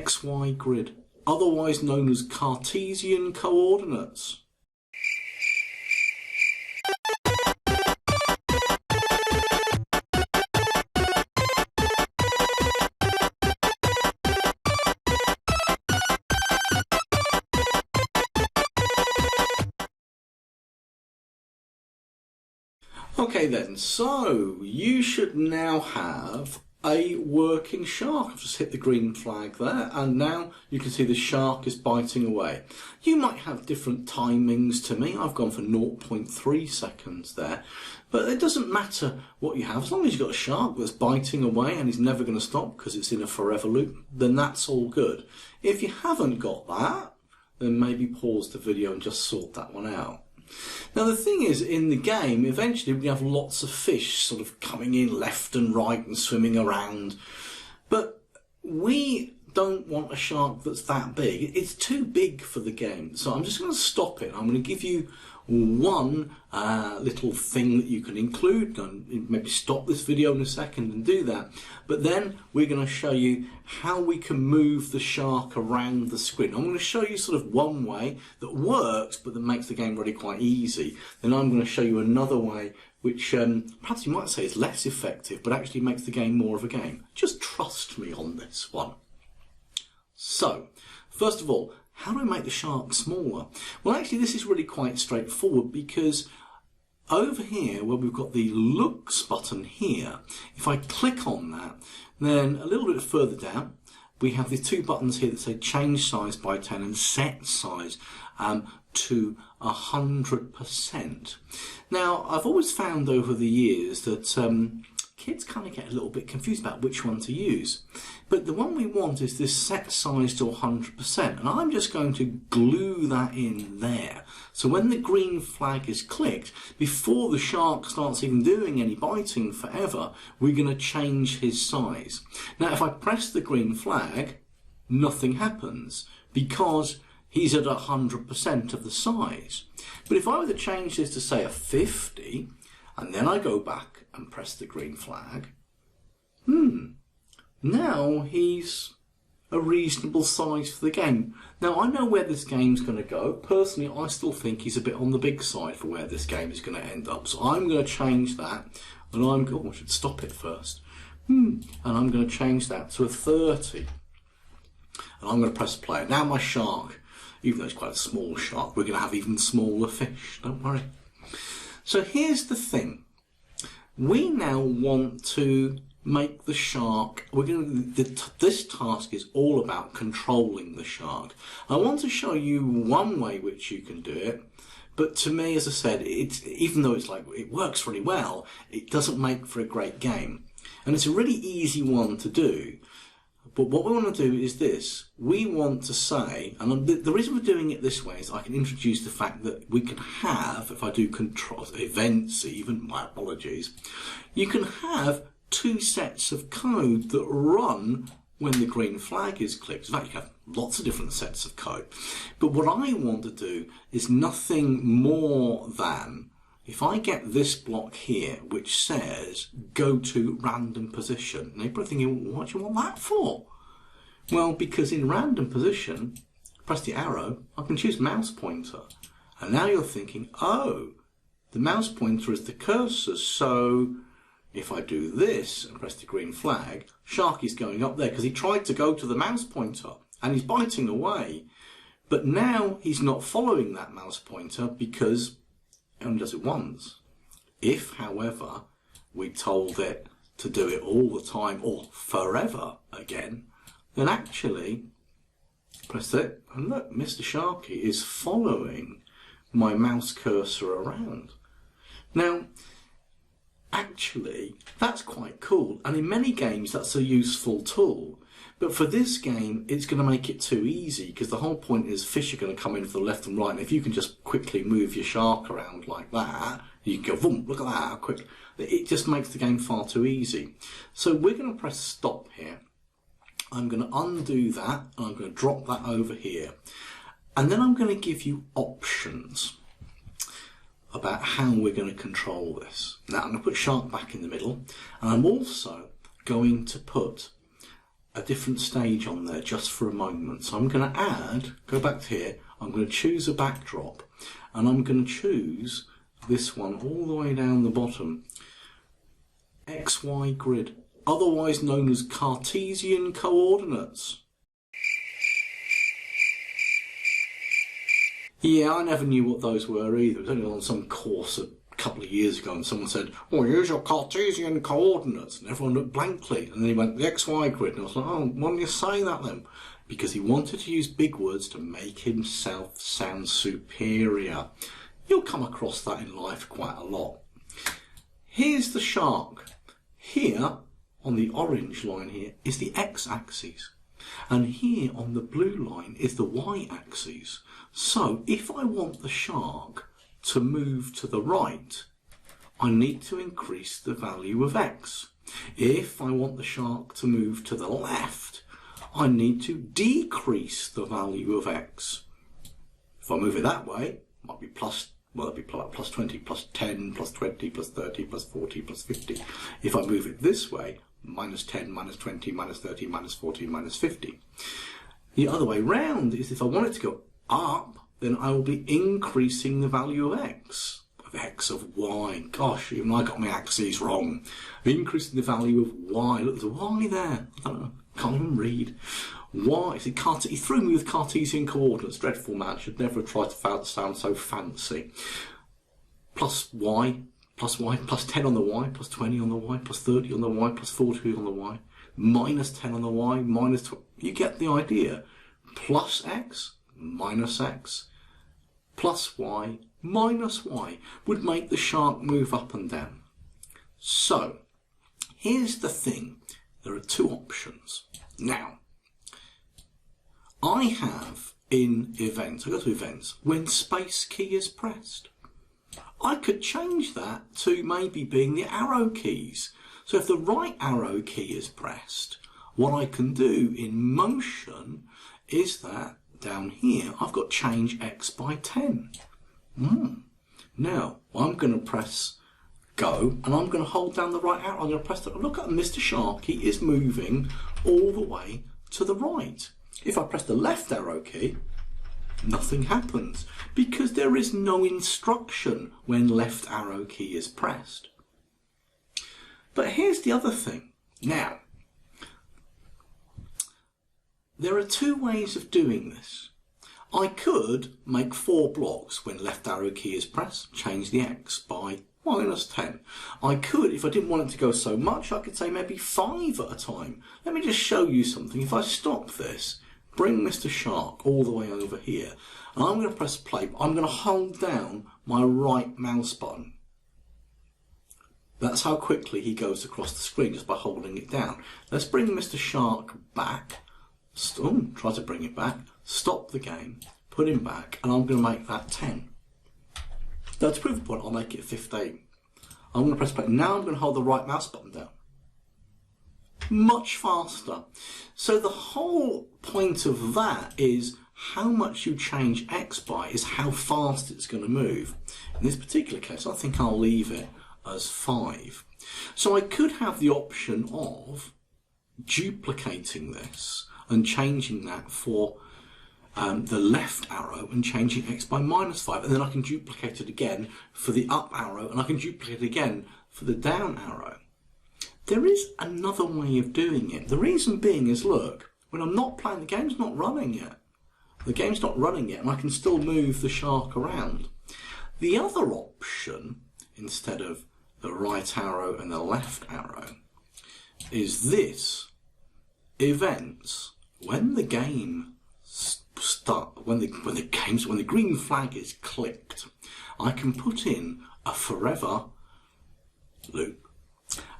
XY grid, otherwise known as Cartesian coordinates. Okay then, so you should now have a working shark. I've just hit the green flag there, and now you can see the shark is biting away. You might have different timings to me. I've gone for 0.3 seconds there, but it doesn't matter what you have. As long as you've got a shark that's biting away and he's never going to stop because it's in a forever loop, then that's all good. If you haven't got that, then maybe pause the video and just sort that one out. Now the thing is, in the game, eventually we have lots of fish sort of coming in left and right and swimming around, but we don't want a shark that's that big. It's too big for the game, so I'm just going to stop it. I'm going to give you one little thing that you can include. Maybe stop this video in a second and do that, but then we're going to show you how we can move the shark around the screen. I'm going to show you sort of one way that works but that makes the game really quite easy. Then I'm going to show you another way which perhaps you might say is less effective but actually makes the game more of a game. Just trust me on this one. So first of all, how do I make the shark smaller? Well, actually this is really quite straightforward, because over here where we've got the looks button here, if I click on that, then a little bit further down we have the two buttons here that say change size by 10 and set size to 100%. Now I've always found over the years that kids kind of get a little bit confused about which one to use. But the one we want is this set size to 100%, and I'm just going to glue that in there. So when the green flag is clicked, before the shark starts even doing any biting forever, we're going to change his size. Now if I press the green flag, nothing happens because he's at 100% of the size. But if I were to change this to say a 50, and then I go back and press the green flag, now he's a reasonable size for the game. Now I know where this game's going to go. Personally, I still think he's a bit on the big side for where this game is going to end up. So I'm going to change that, and I should stop it first. And I'm going to change that to a 30. And I'm going to press play. Now my shark, even though it's quite a small shark, we're going to have even smaller fish, don't worry. So here's the thing. We now want to make the shark, this task is all about controlling the shark. I want to show you one way which you can do it, but to me, as I said, even though it works really well, it doesn't make for a great game. And it's a really easy one to do. But what we want to do is this. We want to say, and the reason we're doing it this way is I can introduce the fact that we can have, if I do control events even, my apologies, you can have two sets of code that run when the green flag is clicked. In fact, you have lots of different sets of code. But what I want to do is nothing more than, if I get this block here which says go to random position, and you're probably thinking, what do you want that for? Well, because in random position, press the arrow, I can choose mouse pointer. And now you're thinking, oh, the mouse pointer is the cursor, so if I do this and press the green flag, Sharky's going up there because he tried to go to the mouse pointer and he's biting away. But now he's not following that mouse pointer because it only does it once. If, however, we told it to do it all the time or forever again, then actually press it and look, Mr. Sharky is following my mouse cursor around. Now, actually, that's quite cool, and in many games that's a useful tool. But for this game, it's going to make it too easy, because the whole point is fish are going to come in for the left and right, and if you can just quickly move your shark around like that, you can go, boom, look at that, how quick. It just makes the game far too easy. So we're going to press stop here. I'm going to undo that, and I'm going to drop that over here. And then I'm going to give you options about how we're going to control this. Now I'm going to put shark back in the middle, and I'm also going to put a different stage on there just for a moment. So I'm going to add, go back to here, I'm going to choose a backdrop, and I'm going to choose this one all the way down the bottom. XY grid, otherwise known as Cartesian coordinates. Yeah, I never knew what those were either. It was only on some course a couple of years ago and someone said, oh, use your Cartesian coordinates, and everyone looked blankly, and then he went, the XY grid, and I was like, oh, why don't you say that then? Because he wanted to use big words to make himself sound superior. You'll come across that in life quite a lot. Here's the shark. Here, on the orange line here, is the x-axis. And here on the blue line is the y-axis. So if I want the shark to move to the right, I need to increase the value of x. If I want the shark to move to the left, I need to decrease the value of x. If I move it that way, it might be plus, well, it'd be plus 20, plus 10, plus 20, plus 30, plus 40, plus 50. If I move it this way, minus 10, minus 20, minus 30, minus 40, minus 50. The other way round is if I want it to go up, then I will be increasing the value of x, of y. Gosh, even I got my axes wrong. Increasing the value of y. Look, there's a y there. I don't know, can't even read. Y. See, he threw me with Cartesian coordinates. Dreadful man. Should never have tried to sound so fancy. Plus y, plus 10 on the y, plus 20 on the y, plus 30 on the y, plus 40 on the y, minus 10 on the y, minus 20. You get the idea. Plus x, minus x, plus y, minus y would make the shark move up and down. So, here's the thing. There are two options. Now, I have in events, I go to events, when space key is pressed. I could change that to maybe being the arrow keys. So if the right arrow key is pressed, what I can do in motion is that down here, I've got change x by 10. Now, I'm going to press go, and I'm going to hold down the right arrow. I'm going to press the, look at Mr. Sharky is moving all the way to the right. If I press the left arrow key, nothing happens, because there is no instruction when left arrow key is pressed. But here's the other thing. Now, there are two ways of doing this. I could make 4 blocks when left arrow key is pressed, change the x by minus 10. I could, if I didn't want it to go so much, I could say maybe 5 at a time. Let me just show you something. If I stop this, bring Mr. Shark all the way over here, and I'm going to press play, but I'm going to hold down my right mouse button. That's how quickly he goes across the screen, just by holding it down. Let's bring Mr. Shark back. Try to bring it back. Stop the game, put him back, and I'm going to make that 10. Now to prove the point, I'll make it 15. I'm going to press play. Now I'm going to hold the right mouse button down. Much faster. So the whole point of that is how much you change x by is how fast it's going to move. In this particular case, I think I'll leave it as 5. So I could have the option of duplicating this and changing that for the left arrow and changing x by minus 5, and then I can duplicate it again for the up arrow, and I can duplicate it again for the down arrow. There is another way of doing it. The reason being is, look, when I'm not playing, the game's not running yet. The game's not running yet, and I can still move the shark around. The other option, instead of the right arrow and the left arrow, is this. Events. When the game when the green flag is clicked, I can put in a forever loop,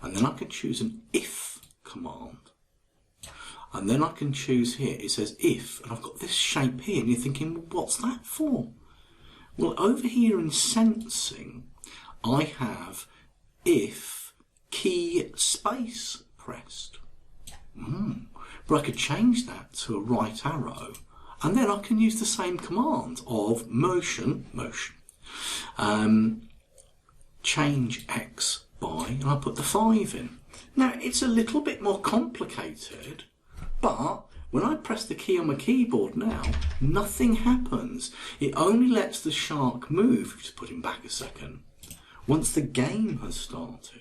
and then I can choose an if command, and then I can choose here, it says if, and I've got this shape here, and you're thinking, well, what's that for? Well, over here in sensing, I have if key space pressed. But I could change that to a right arrow, and then I can use the same command of motion, change x by, and I put the 5 in. Now, it's a little bit more complicated, But when I press the key on my keyboard now, nothing happens. It only lets the shark move, just put him back a second, once the game has started.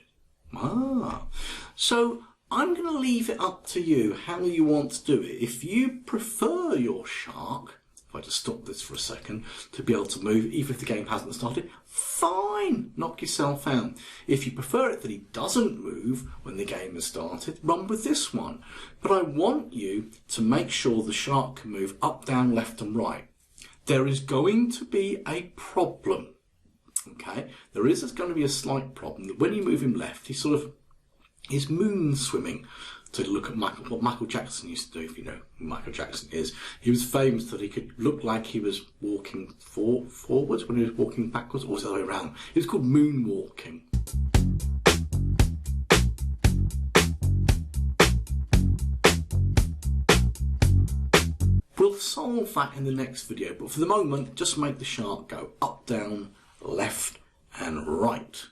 So I'm going to leave it up to you how you want to do it. If you prefer your shark, if I just stop this for a second, to be able to move even if the game hasn't started, fine, knock yourself out. If you prefer it that he doesn't move when the game has started, run with this one. But I want you to make sure the shark can move up, down, left and right. There is going to be a problem. Okay, there is going to be a slight problem that when you move him left, he's moon swimming. To look at what Michael Jackson used to do, if you know who Michael Jackson is. He was famous that he could look like he was walking forwards when he was walking backwards, or the other way around. It was called moonwalking. We'll solve that in the next video, but for the moment, just make the shark go up, down, left and right.